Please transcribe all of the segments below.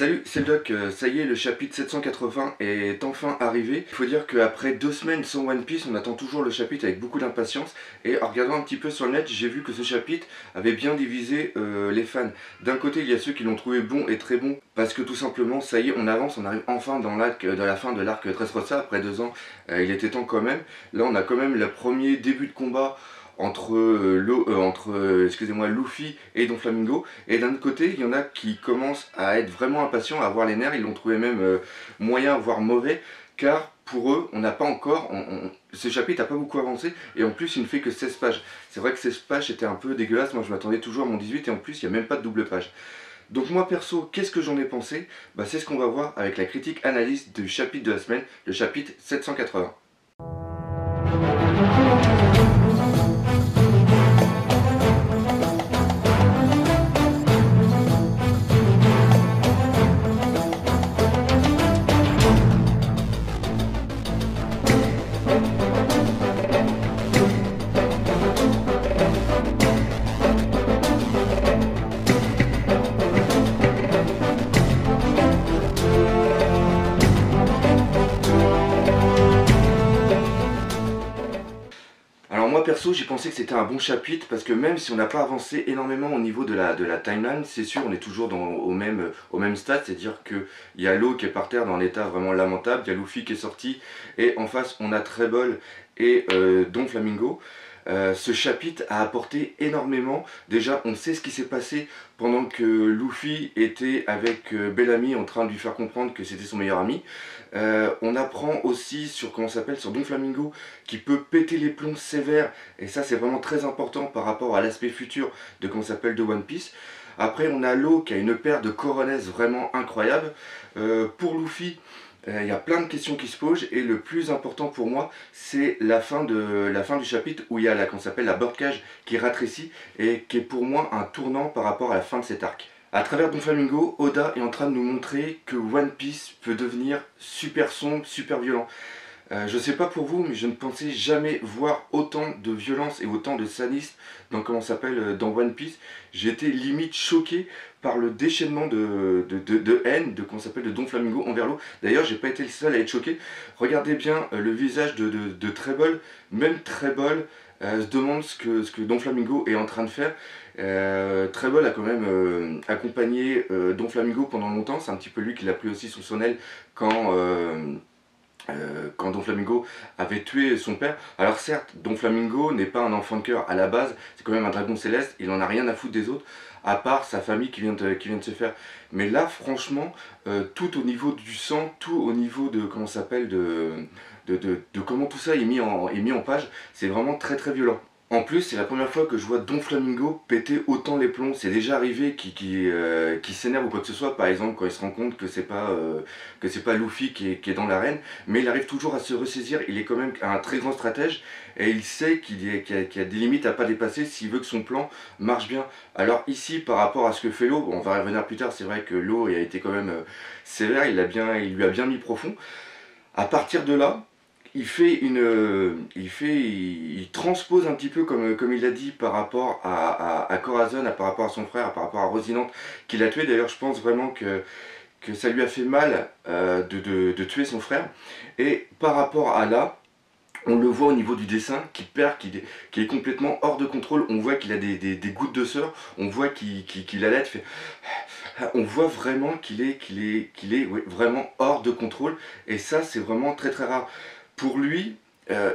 Salut, c'est le doc, ça y est, le chapitre 780 est enfin arrivé. Il faut dire qu'après 2 semaines sans One Piece, on attend toujours le chapitre avec beaucoup d'impatience. Et en regardant un petit peu sur le net, j'ai vu que ce chapitre avait bien divisé les fans. D'un côté, il y a ceux qui l'ont trouvé bon et très bon, parce que tout simplement, ça y est, on avance, on arrive enfin dans la fin de l'arc Dressrosa. Après 2 ans, il était temps quand même. Là, on a quand même le premier début de combat entre Luffy et Don Flamingo. Et d'un autre côté, il y en a qui commencent à être vraiment impatients, à avoir les nerfs. Ils l'ont trouvé même moyen, voire mauvais, car pour eux, on n'a pas encore, ce chapitre n'a pas beaucoup avancé, et en plus il ne fait que 16 pages. C'est vrai que 16 pages c'était un peu dégueulasse, moi je m'attendais toujours à mon 18, et en plus il n'y a même pas de double page. Donc moi perso, qu'est-ce que j'en ai pensé? C'est ce qu'on va voir avec la critique analyse du chapitre de la semaine, le chapitre 780. Alors moi perso j'ai pensé que c'était un bon chapitre parce que même si on n'a pas avancé énormément au niveau de la timeline, c'est sûr on est toujours au même stade, c'est-à-dire qu'il y a Law qui est par terre dans l'état vraiment lamentable, il y a Luffy qui est sorti et en face on a Treble et Don Flamingo. Ce chapitre a apporté énormément. Déjà on sait ce qui s'est passé pendant que Luffy était avec Bellamy en train de lui faire comprendre que c'était son meilleur ami. On apprend aussi sur sur Don Flamingo qui peut péter les plombs sévères, et ça c'est vraiment très important par rapport à l'aspect futur de One Piece. Après on a Law qui a une paire de coronesses vraiment incroyable. Pour Luffy, il y a plein de questions qui se posent, et le plus important pour moi c'est la fin du chapitre où il y a la bird cage qui rétrécit et qui est pour moi un tournant par rapport à la fin de cet arc. A travers Don Flamingo, Oda est en train de nous montrer que One Piece peut devenir super sombre, super violent. Je sais pas pour vous, mais je ne pensais jamais voir autant de violence et autant de sadisme dans One Piece. J'étais limite choqué par le déchaînement de haine de Don Flamingo envers l'eau. D'ailleurs, j'ai pas été le seul à être choqué. Regardez bien le visage de Treble. Même Treble se demande ce que Don Flamingo est en train de faire. Treble a quand même accompagné Don Flamingo pendant longtemps. C'est un petit peu lui qui l'a pris aussi sous son aile quand Don Flamingo avait tué son père. Alors certes, Don Flamingo n'est pas un enfant de cœur à la base, c'est quand même un dragon céleste, il en a rien à foutre des autres, à part sa famille qui vient de se faire. Mais là, franchement, tout au niveau du sang, tout au niveau de comment tout ça est mis en page, c'est vraiment très très violent. En plus, c'est la première fois que je vois Don Flamingo péter autant les plombs. C'est déjà arrivé qu'il s'énerve ou quoi que ce soit, par exemple quand il se rend compte que c'est pas Luffy qui est dans l'arène, mais il arrive toujours à se ressaisir. Il est quand même un très grand stratège et il sait qu'il y a des limites à pas dépasser s'il veut que son plan marche bien. Alors ici, par rapport à ce que fait Law, on va revenir plus tard, c'est vrai que Law a été quand même sévère, il lui a bien mis profond. À partir de là, il transpose un petit peu comme il l'a dit par rapport à Corazon, par rapport à son frère, par rapport à Rosinante qu'il a tué. D'ailleurs je pense vraiment que ça lui a fait mal de tuer son frère. Et par rapport à là, on le voit au niveau du dessin qui est complètement hors de contrôle. On voit qu'il a des gouttes de sueur, on voit qu'il allait on voit vraiment qu'il est vraiment hors de contrôle, et ça c'est vraiment très très rare. Pour lui,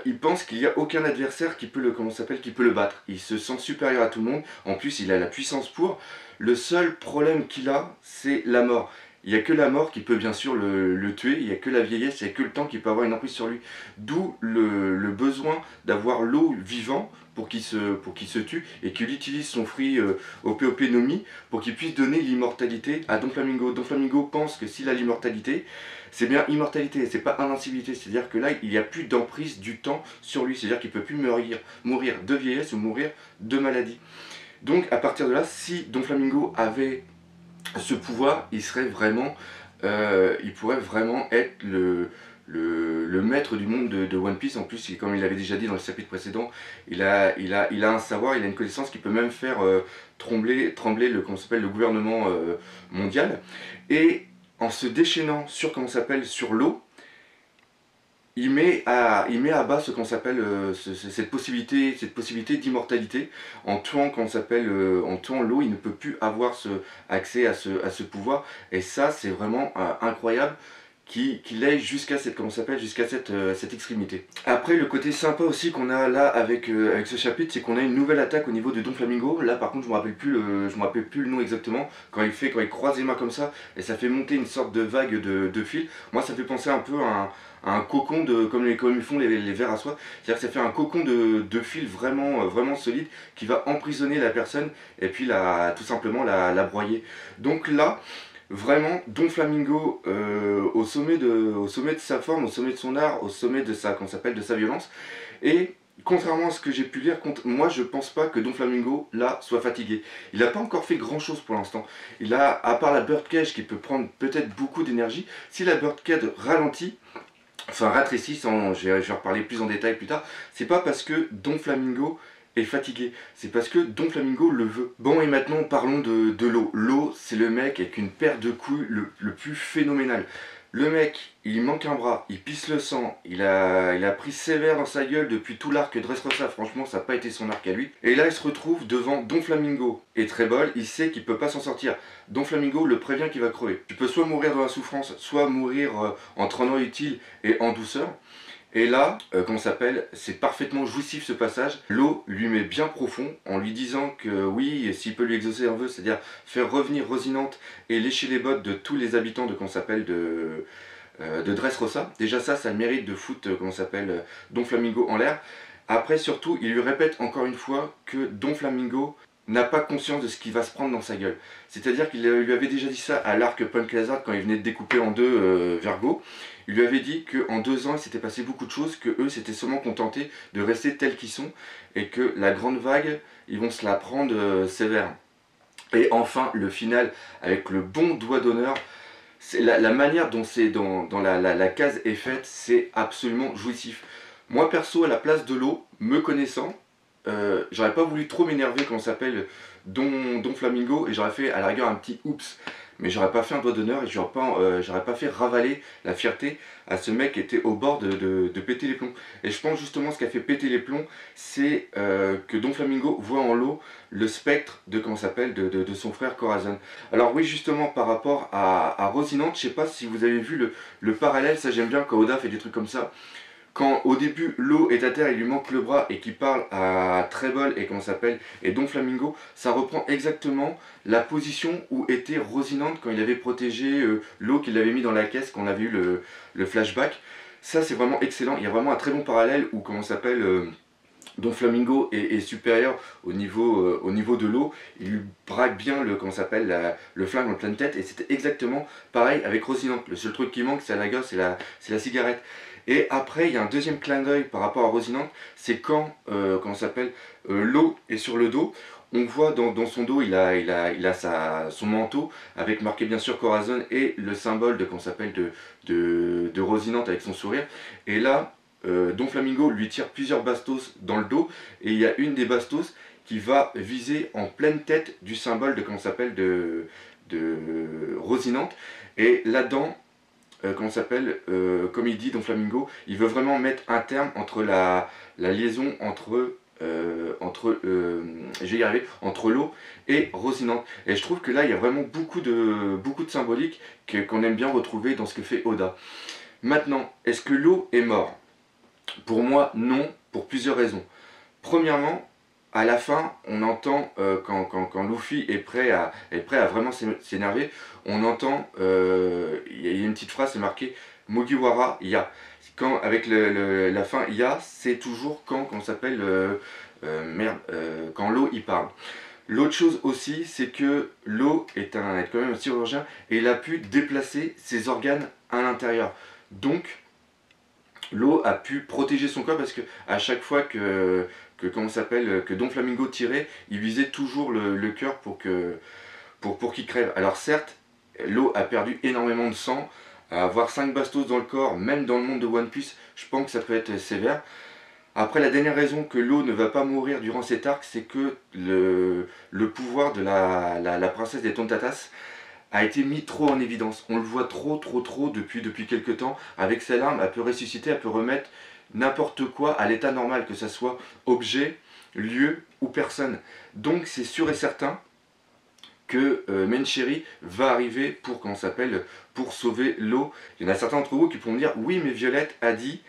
il pense qu'il n'y a aucun adversaire qui peut le battre. Il se sent supérieur à tout le monde, en plus il a la puissance pour. Le seul problème qu'il a, c'est la mort. Il n'y a que la mort qui peut bien sûr le tuer, il n'y a que la vieillesse, il n'y a que le temps qui peut avoir une emprise sur lui. D'où le besoin d'avoir Law vivant pour qu'il se tue, et qu'il utilise son fruit OP no Mi pour qu'il puisse donner l'immortalité à Don Flamingo. Don Flamingo pense que s'il a l'immortalité, c'est bien immortalité, c'est pas invincibilité. C'est-à-dire que là, il n'y a plus d'emprise du temps sur lui. C'est-à-dire qu'il ne peut plus mourir de vieillesse ou mourir de maladie. Donc à partir de là, si Don Flamingo avait ce pouvoir, il pourrait vraiment être le maître du monde de One Piece. En plus, comme il l'avait déjà dit dans le chapitre précédent, il a un savoir, il a une connaissance qui peut même faire trembler le gouvernement mondial. Et en se déchaînant sur, comment ça s'appelle, sur l'eau, il met à bas ce qu'on s'appelle cette possibilité d'immortalité en tuant, comment ça s'appelle, en tuant l'eau. Il ne peut plus avoir accès à ce pouvoir, et ça c'est vraiment incroyable qu'il aille jusqu'à cette, comment ça s'appelle, jusqu'à cette extrémité. Après, le côté sympa aussi qu'on a là avec ce chapitre, c'est qu'on a une nouvelle attaque au niveau de Don Flamingo. Là par contre je me rappelle plus je me rappelle plus le nom exactement, quand il croise les mains comme ça et ça fait monter une sorte de vague de fil. Moi ça fait penser un peu à un cocon comme ils font les vers à soie. C'est-à-dire que ça fait un cocon de fil vraiment, vraiment solide qui va emprisonner la personne et puis tout simplement la broyer. Donc là, vraiment, Don Flamingo au sommet de sa forme, au sommet de son art, au sommet de qu'on s'appelle de sa violence. Et contrairement à ce que j'ai pu lire, moi je pense pas que Don Flamingo là soit fatigué. Il n'a pas encore fait grand chose pour l'instant. Il a, à part la birdcage qui peut prendre peut-être beaucoup d'énergie, si la birdcage ralentit, enfin rétrécit, je vais reparler plus en détail plus tard, c'est pas parce que Don Flamingo est fatigué, c'est parce que Don Flamingo le veut. Bon, et maintenant parlons de l'eau. L'eau, c'est le mec avec une paire de couilles le plus phénoménal. Le mec, il manque un bras, il pisse le sang, il a pris sévère dans sa gueule depuis tout l'arc de Dressrosa, franchement ça n'a pas été son arc à lui. Et là il se retrouve devant Don Flamingo et Trébol, il sait qu'il peut pas s'en sortir. Don Flamingo le prévient qu'il va crever. Tu peux soit mourir dans la souffrance, soit mourir en te rendant utile et en douceur. Et là, comment ça s'appelle, c'est parfaitement jouissif ce passage. L'eau lui met bien profond en lui disant que oui, s'il peut lui exaucer un vœu, c'est-à-dire faire revenir Rosinante et lécher les bottes de tous les habitants de, comment ça s'appelle, de Dressrosa. Déjà ça le mérite de foutre, comment ça s'appelle, Don Flamingo en l'air. Après surtout, il lui répète encore une fois que Don Flamingo n'a pas conscience de ce qui va se prendre dans sa gueule. C'est-à-dire qu'il lui avait déjà dit ça à l'arc Punk Lazard quand il venait de découper en deux Vergo. Il lui avait dit qu'en 2 ans il s'était passé beaucoup de choses, que eux s'étaient seulement contentés de rester tels qu'ils sont et que la grande vague, ils vont se la prendre sévère. Et enfin le final avec le bon doigt d'honneur, c'est la manière dont, la case est faite, c'est absolument jouissif. Moi perso, à la place de l'eau, me connaissant, j'aurais pas voulu trop m'énerver quand on s'appelle Don Flamingo et j'aurais fait à la rigueur un petit oups. Mais j'aurais pas fait un doigt d'honneur et j'aurais pas fait ravaler la fierté à ce mec qui était au bord de péter les plombs. Et je pense justement ce qui a fait péter les plombs, c'est que Don Flamingo voit en l'eau le spectre de, comment s'appelle, de son frère Corazon. Alors oui, justement par rapport à Rosinante, je sais pas si vous avez vu le parallèle, ça j'aime bien quand Oda fait des trucs comme ça. Quand au début l'eau est à terre, il lui manque le bras et qu'il parle à Trébol et comment s'appelle et Don Flamingo, ça reprend exactement la position où était Rosinante quand il avait protégé l'eau qu'il avait mis dans la caisse, quand on avait eu le flashback. Ça c'est vraiment excellent, il y a vraiment un très bon parallèle où comment s'appelle Don Flamingo est supérieur au niveau de l'eau, il lui braque bien comment s'appelle le flingue en pleine tête et c'était exactement pareil avec Rosinante. Le seul truc qui manque c'est à la gueule, c'est la cigarette. Et après, il y a un deuxième clin d'œil par rapport à Rosinante, c'est quand, comment s'appelle, l'eau est sur le dos. On voit dans son dos, il a son manteau, avec marqué bien sûr Corazon et le symbole de, comment s'appelle, de Rosinante avec son sourire. Et là, Don Flamingo lui tire plusieurs bastos dans le dos, et il y a une des bastos qui va viser en pleine tête du symbole de, comment s'appelle, de Rosinante. Et là-dedans, comment s'appelle, comme il dit Don Flamingo, il veut vraiment mettre un terme entre la liaison entre je vais y arriver, entre l'eau et Rosinante. Et je trouve que là il y a vraiment beaucoup de symbolique qu'on aime bien retrouver dans ce que fait Oda. Maintenant, est-ce que l'eau est mort? Pour moi non, pour plusieurs raisons. Premièrement, à la fin, on entend, quand Luffy est prêt à vraiment s'énerver, on entend, il y a une petite phrase, c'est marqué Mugiwara Ya. Quand, avec la fin Ya, c'est toujours quand on s'appelle, quand l'eau y parle. L'autre chose aussi, c'est que l'eau est quand même un chirurgien et il a pu déplacer ses organes à l'intérieur. Donc, l'eau a pu protéger son corps parce que à chaque fois comment s'appelle, que Don Flamingo tirait, il visait toujours le cœur pour qu'il crève. Alors certes, l'eau a perdu énormément de sang, avoir 5 bastos dans le corps, même dans le monde de One Piece, je pense que ça peut être sévère. Après, la dernière raison que l'eau ne va pas mourir durant cet arc, c'est que le pouvoir de la princesse des Tontatas a été mis trop en évidence. On le voit trop depuis quelques temps. Avec sa larme, elle peut ressusciter, elle peut remettre n'importe quoi à l'état normal, que ce soit objet, lieu ou personne. Donc c'est sûr et certain que Mencheri va arriver pour, comment ça s'appelle, pour sauver l'eau. Il y en a certains d'entre vous qui pourront me dire, oui mais Violette a dit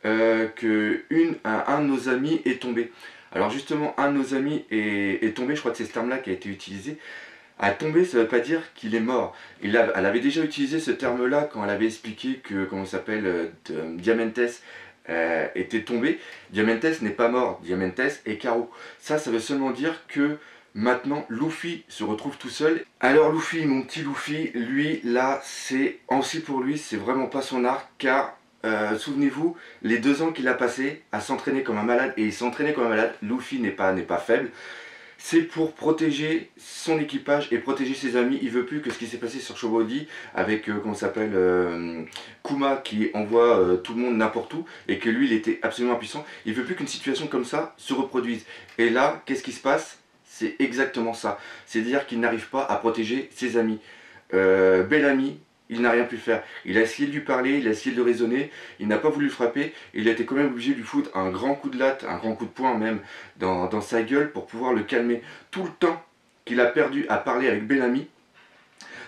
que un de nos amis est tombé. Alors justement, un de nos amis est tombé, je crois que c'est ce terme-là qui a été utilisé. À tomber, ça ne veut pas dire qu'il est mort. Elle avait déjà utilisé ce terme-là quand elle avait expliqué que, comment ça s'appelle, Diamantès était tombé. Diamantès n'est pas mort, Diamantès est KO. Ça veut seulement dire que maintenant, Luffy se retrouve tout seul. Alors Luffy, mon petit Luffy, lui, là, c'est aussi pour lui, c'est vraiment pas son arc, car souvenez-vous, les 2 ans qu'il a passé à s'entraîner comme un malade, et il s'entraînait comme un malade, Luffy n'est pas faible. C'est pour protéger son équipage et protéger ses amis. Il veut plus que ce qui s'est passé sur Shobodi avec, comment ça s'appelle, Kuma qui envoie tout le monde n'importe où et que lui il était absolument impuissant. Il veut plus qu'une situation comme ça se reproduise. Et là, qu'est-ce qui se passe? C'est exactement ça. C'est-à-dire qu'il n'arrive pas à protéger ses amis. Bellamy, il n'a rien pu faire. Il a essayé de lui parler, il a essayé de le raisonner, il n'a pas voulu le frapper, et il a été quand même obligé de lui foutre un grand coup de latte, un grand coup de poing même, dans sa gueule pour pouvoir le calmer. Tout le temps qu'il a perdu à parler avec Bellamy,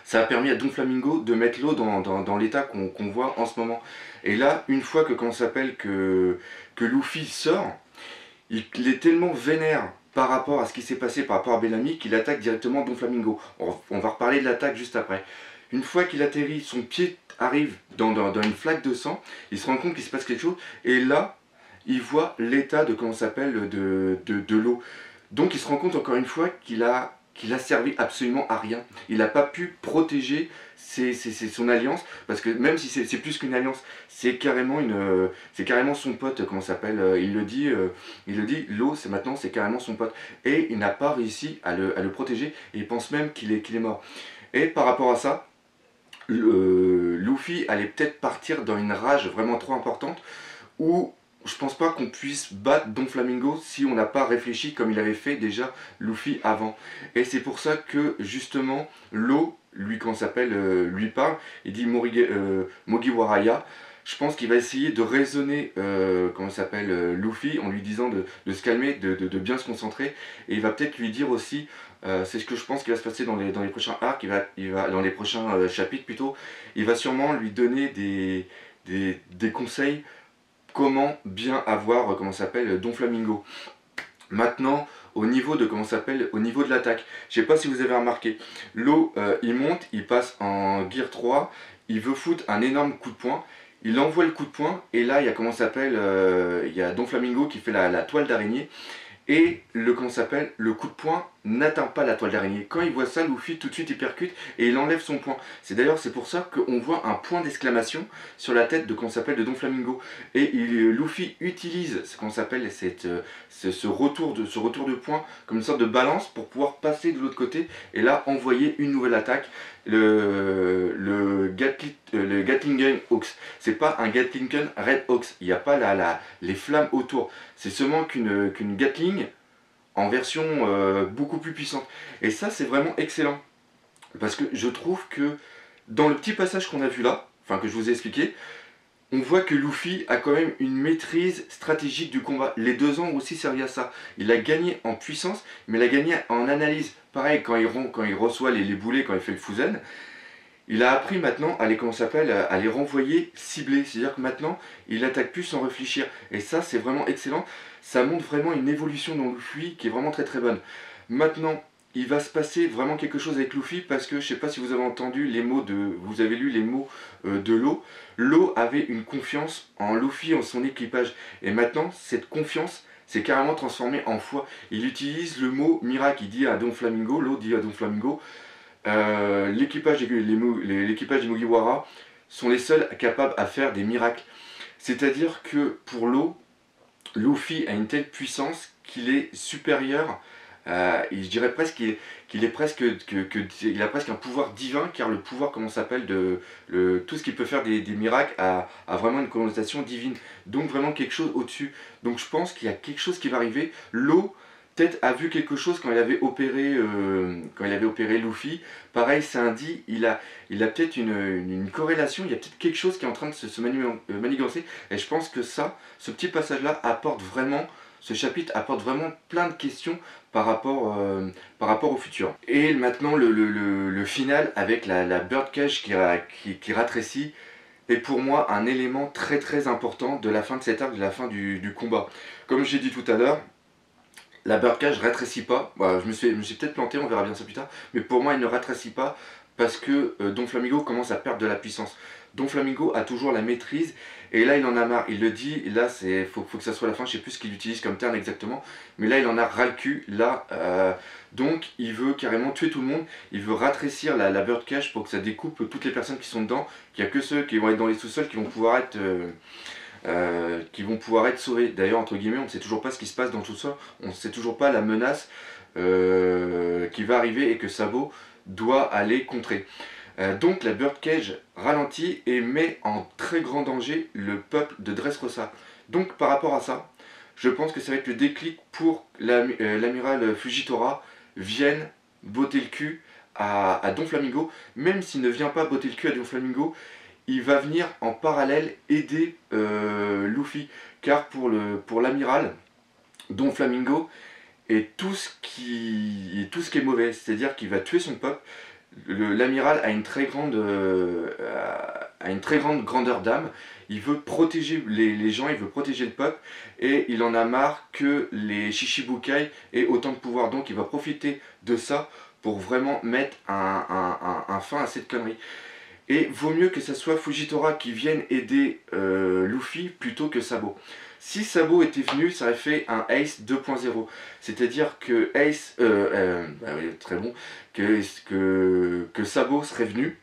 ça a permis à Don Flamingo de mettre l'eau dans l'état qu'on voit en ce moment. Et là, une fois que, comment ça s'appelle, que Luffy sort, il est tellement vénère par rapport à ce qui s'est passé par rapport à Bellamy qu'il attaque directement Don Flamingo. On va reparler de l'attaque juste après. Une fois qu'il atterrit, son pied arrive dans une flaque de sang, il se rend compte qu'il se passe quelque chose, et là, il voit l'état de, comment ça s'appelle, de l'eau. Donc il se rend compte encore une fois qu'il a servi absolument à rien. Il n'a pas pu protéger son alliance, parce que même si c'est plus qu'une alliance, c'est carrément son pote, comment ça s'appelle, il le dit, l'eau c'est carrément son pote. Et il n'a pas réussi à le protéger, et il pense même qu'il est mort. Et par rapport à ça, Luffy allait peut-être partir dans une rage vraiment trop importante où je pense pas qu'on puisse battre Don Flamingo si on n'a pas réfléchi comme il avait fait déjà Luffy avant. Et c'est pour ça que justement l'eau, lui quand s'appelle, lui parle, il dit Mugiwaraya. Je pense qu'il va essayer de raisonner comment s'appelle Luffy en lui disant de se calmer, de bien se concentrer, et il va peut-être lui dire aussi, c'est ce que je pense qu'il va se passer dans les prochains arcs, dans les prochains chapitres plutôt, il va sûrement lui donner des conseils comment bien avoir comment s'appelle Don Flamingo. Maintenant, au niveau de comment s'appelle, au niveau de l'attaque, je sais pas si vous avez remarqué, l'eau il monte, il passe en Gear 3, il veut foutre un énorme coup de poing. Il envoie le coup de poing et là il y a comment s'appelle, il y a Don Flamingo qui fait la toile d'araignée. Et comment s'appelle, le coup de poing n'atteint pas la toile d'araignée. Quand il voit ça, Luffy tout de suite il percute et il enlève son poing. C'est d'ailleurs c'est pour ça qu'on voit un point d'exclamation sur la tête de comment s'appelle de Don Flamingo. Et Luffy utilise ce qu'on s'appelle ce retour de poing comme une sorte de balance pour pouvoir passer de l'autre côté et là envoyer une nouvelle attaque. Le Gatling Gun Hawks. C'est pas un Gatling Gun Red Hawks. Il n'y a pas les flammes autour. C'est seulement qu'une Gatling en version beaucoup plus puissante. Et ça, c'est vraiment excellent. Parce que je trouve que dans le petit passage qu'on a vu là, enfin que je vous ai expliqué, on voit que Luffy a quand même une maîtrise stratégique du combat. Les 2 ans ont aussi servi à ça. Il a gagné en puissance, mais il a gagné en analyse. Pareil, quand il reçoit les boulets, quand il fait le Fuzen, il a appris maintenant à à les renvoyer ciblés. C'est-à-dire que maintenant, il attaque plus sans réfléchir. Et ça, c'est vraiment excellent. Ça montre vraiment une évolution dans Luffy qui est vraiment très très bonne. Maintenant, il va se passer vraiment quelque chose avec Luffy parce que je sais pas si vous avez entendu les mots vous avez lu les mots de l'eau. L'eau avait une confiance en Luffy, en son équipage. Et maintenant, cette confiance s'est carrément transformée en foi. Il utilise le mot miracle. Il dit à Don Flamingo, l'eau dit à Don Flamingo, l'équipage des Mugiwara sont les seuls capables à faire des miracles. C'est-à-dire que pour l'eau, Luffy a une telle puissance qu'il est supérieur, et je dirais presque qu'il est presque il a presque un pouvoir divin, car le pouvoir, comment s'appelle, tout ce qui peut faire des miracles a vraiment une connotation divine, donc vraiment quelque chose au-dessus. Donc je pense qu'il y a quelque chose qui va arriver. L'eau peut-être a vu quelque chose quand il avait opéré Luffy. Pareil, Sandy, il a peut-être une corrélation, il y a peut-être quelque chose qui est en train de manigancer. Et je pense que ça, ce petit passage-là apporte vraiment, ce chapitre apporte vraiment plein de questions par rapport au futur. Et maintenant, le final avec la birdcage qui ratrécit est pour moi un élément très très important de la fin de cet arc, de la fin du combat. Comme j'ai dit tout à l'heure, la birdcage rétrécit pas. Bah, je me suis peut-être planté, on verra bien ça plus tard. Mais pour moi, il ne rétrécit pas parce que Don Flamingo commence à perdre de la puissance. Don Flamingo a toujours la maîtrise et là il en a marre, il le dit, là faut que ça soit la fin, je sais plus ce qu'il utilise comme terme exactement, mais là il en a ras le cul, là, donc il veut carrément tuer tout le monde, il veut rétrécir la birdcage pour que ça découpe toutes les personnes qui sont dedans, qu'il n'y a que ceux qui vont être dans les sous-sols qui vont pouvoir être sauvés. D'ailleurs, entre guillemets, on ne sait toujours pas ce qui se passe dans tout ça, on ne sait toujours pas la menace qui va arriver et que Sabo doit aller contrer. Donc la birdcage ralentit et met en très grand danger le peuple de Dressrosa. Donc par rapport à ça, je pense que ça va être le déclic pour l'amiral Fujitora vienne botter le cul à Don Flamingo. Même s'il ne vient pas botter le cul à Don Flamingo, il va venir en parallèle aider Luffy. Car pour l'amiral, Don Flamingo est tout ce qui est mauvais. C'est-à-dire qu'il va tuer son peuple. L'amiral a une très grande grandeur d'âme. Il veut protéger les gens, il veut protéger le peuple et il en a marre que les Shichibukai aient autant de pouvoir. Donc il va profiter de ça pour vraiment mettre un fin à cette connerie. Et vaut mieux que ce soit Fujitora qui vienne aider Luffy plutôt que Sabo. Si Sabo était venu, ça aurait fait un Ace 2.0. C'est-à-dire que Ace, bah oui, très bon, que Sabo serait venu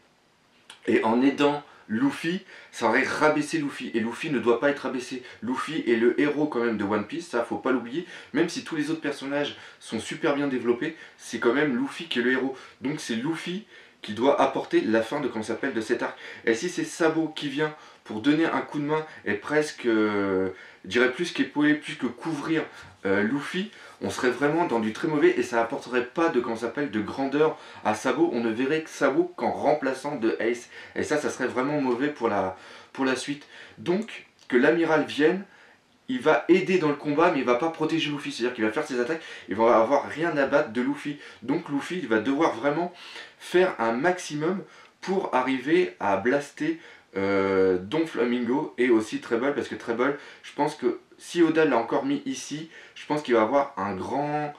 et en aidant Luffy, ça aurait rabaissé Luffy. Et Luffy ne doit pas être rabaissé. Luffy est le héros quand même de One Piece, ça faut pas l'oublier. Même si tous les autres personnages sont super bien développés, c'est quand même Luffy qui est le héros. Donc c'est Luffy qui doit apporter la fin de, comment s'appelle, de cet arc. Et si c'est Sabo qui vient pour donner un coup de main et presque, je dirais plus qu'épauler, plus que couvrir Luffy, on serait vraiment dans du très mauvais et ça apporterait pas de, comment s'appelle, de grandeur à Sabo. On ne verrait que Sabo qu'en remplaçant de Ace. Et ça serait vraiment mauvais pour la suite. Donc, que l'amiral vienne, il va aider dans le combat, mais il va pas protéger Luffy. C'est-à-dire qu'il va faire ses attaques, il va avoir rien à battre de Luffy. Donc Luffy, il va devoir vraiment faire un maximum pour arriver à blaster Don Flamingo et aussi Treble, parce que Treble, je pense que si Oda l'a encore mis ici, je pense qu'il va avoir un grand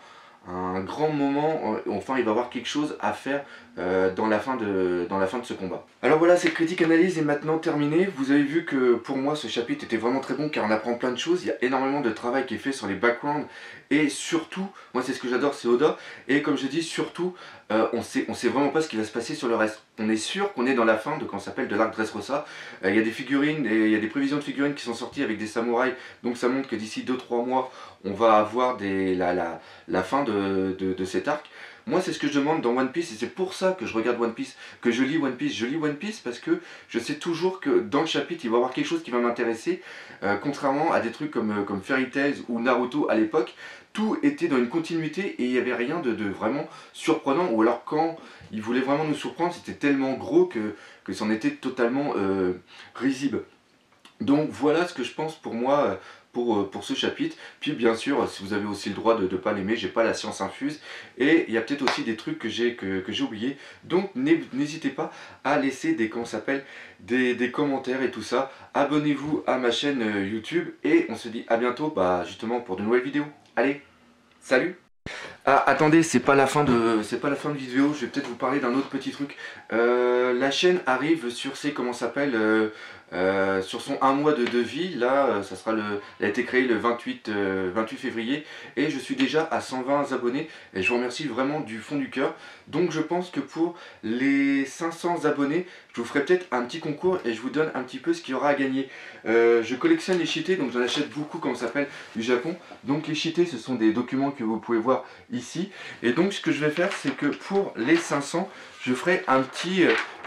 moment, enfin il va avoir quelque chose à faire dans la fin de ce combat. Alors voilà, cette critique analyse est maintenant terminée. Vous avez vu que pour moi ce chapitre était vraiment très bon car on apprend plein de choses, il y a énormément de travail qui est fait sur les backgrounds et surtout, moi c'est ce que j'adore, c'est Oda, et comme je dis, surtout, on sait vraiment pas ce qui va se passer sur le reste. On est sûr qu'on est dans la fin de, quand s'appelle, de l'arc Dressrosa. Il y a des figurines, et il y a des prévisions de figurines qui sont sorties avec des samouraïs, donc ça montre que d'ici 2-3 mois, on va avoir la fin de cet arc. Moi c'est ce que je demande dans One Piece et c'est pour ça que je regarde One Piece, que je lis One Piece. Je lis One Piece parce que je sais toujours que dans le chapitre il va y avoir quelque chose qui va m'intéresser, contrairement à des trucs comme Fairy Tail ou Naruto à l'époque. Tout était dans une continuité et il n'y avait rien de vraiment surprenant, ou alors quand il voulait vraiment nous surprendre c'était tellement gros que c'en était totalement risible. Donc voilà ce que je pense pour moi pour ce chapitre. Puis bien sûr, si vous avez aussi le droit de ne pas l'aimer, j'ai pas la science infuse. Et il y a peut-être aussi des trucs que j'ai oubliés. Donc n'hésitez pas à laisser des commentaires et tout ça. Abonnez-vous à ma chaîne YouTube et on se dit à bientôt justement pour de nouvelles vidéos. Allez, salut! Ah, attendez, c'est pas la fin de vidéo, je vais peut-être vous parler d'un autre petit truc. La chaîne arrive sur ses, comment s'appelle, sur son 1 mois de vie. Là, ça sera elle a été créée le 28 février et je suis déjà à 120 abonnés et je vous remercie vraiment du fond du cœur. Donc je pense que pour les 500 abonnés, je vous ferai peut-être un petit concours et je vous donne un petit peu ce qu'il y aura à gagner. Je collectionne les cheatés, donc j'en achète beaucoup, comme ça s'appelle, du Japon. Donc les cheatés, ce sont des documents que vous pouvez voir ici. Et donc ce que je vais faire, c'est que pour les 500, je ferai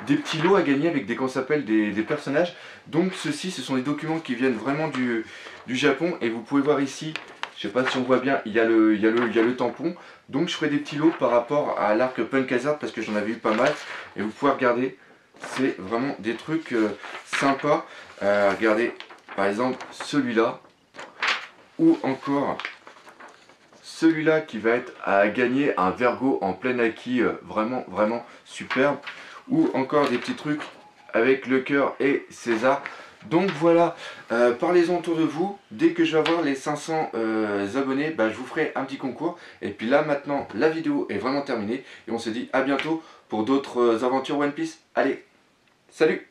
des petits lots à gagner avec des personnages. Donc ceux-ci, ce sont des documents qui viennent vraiment du Japon. Et vous pouvez voir ici, Je sais pas si on voit bien, il y a le tampon. Donc je ferai des petits lots par rapport à l'arc Punk Hazard parce que j'en avais eu pas mal. Et vous pouvez regarder, c'est vraiment des trucs sympas. Regardez par exemple celui-là. Ou encore celui-là qui va être à gagner un Vergo en plein acquis, vraiment superbe. Ou encore des petits trucs avec le cœur et César. Donc voilà, parlez-en autour de vous. Dès que je vais avoir les 500 abonnés, bah, je vous ferai un petit concours. Et puis là maintenant, la vidéo est vraiment terminée. Et on se dit à bientôt pour d'autres aventures One Piece. Allez, salut!